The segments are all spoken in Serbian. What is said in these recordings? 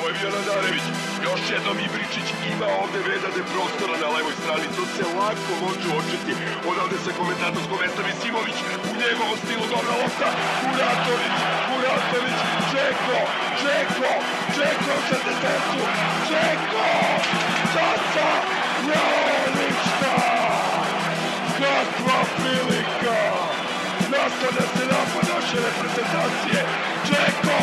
je bio Nadarević. Još jednom Ibričić ima ovde vedane prostora na levoj strani. To se lako može očiti. Odavde sa komentatorskog mesta Misimović. U njegovom stilu dobra lopta. Muratović, Čeko u 60-u. Čeko! Sasa! Ništa! Kakva prilika! Nastavlja se napad naše reprezentacije. Čeko!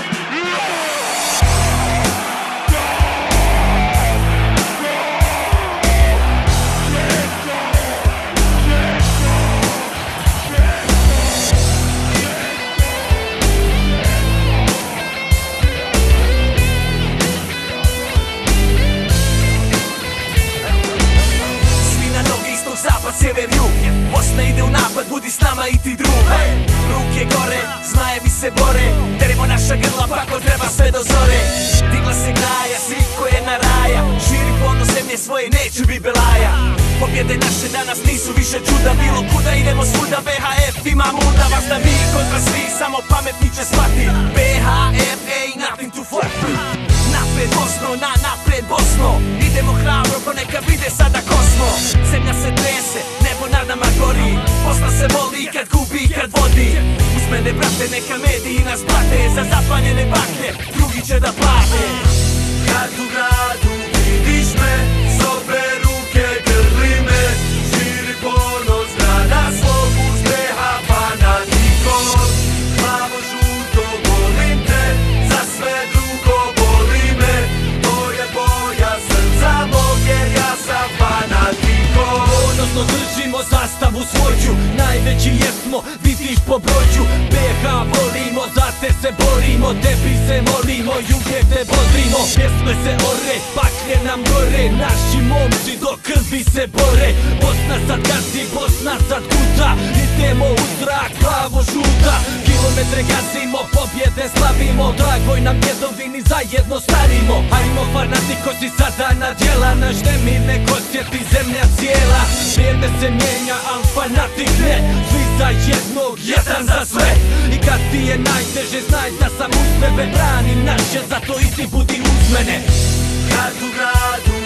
Zapad, sjever, jug, Bosna ide u napad, budi s nama i ti drug. Ruke gore, zmajevi se bore, terimo naša grla pa ko treba sve do zore. Digla se graja, sviko je na raja, širi ponos zemlje svoje, neću bit belaja. Pobjede naše danas nisu više čuda, bilo kuda idemo svuda, BHF ima muda. Važda mi kontra svi, samo pametni će shvati, BHF ain't nothing to flirt. Napred Bosno, napred Bosno, idemo hrabro pa neka vide sada ko smo. Zemlja se trese, nebo nad nama gori, Bosna se voli kad gubi, kad vodi. Uz mene brate neka mediji nas blate, za zapaljene baklje drugi će da plate. Kad u gradu vidiš me, s obe ruke grli me, širi ponos grada svog uz BH fanatikom. Plavo žuto volim te, za sve drugo boli me, to je boja srca mog jer ja sam fanatikom. Ponosno držimo zastavu svoju, najveći jesmo, vidiš po broju. BH volimo, za te se borimo, tebi se molimo i uvijek te bodrimo. Pjesme se ore, baklje nam gore, naši momci do krvi se bore. Bosna sad gazi, Bosna sad kuca, idemo u zrak, plavo žuta. Kilometre gazimo, pobjede slavimo, dragoj nam djedovini zajedno starimo. Hajmo fanatikosi sada na djela, naš nemir nek osjeti zemlja cijela. Vrijeme se mijenja, al fanatik ne, svi za jednog, jedan za sve. I kad ti je najteže, znaj da sam uz tebe, branim naše, zato i ti budi uz mene. Kad u gradu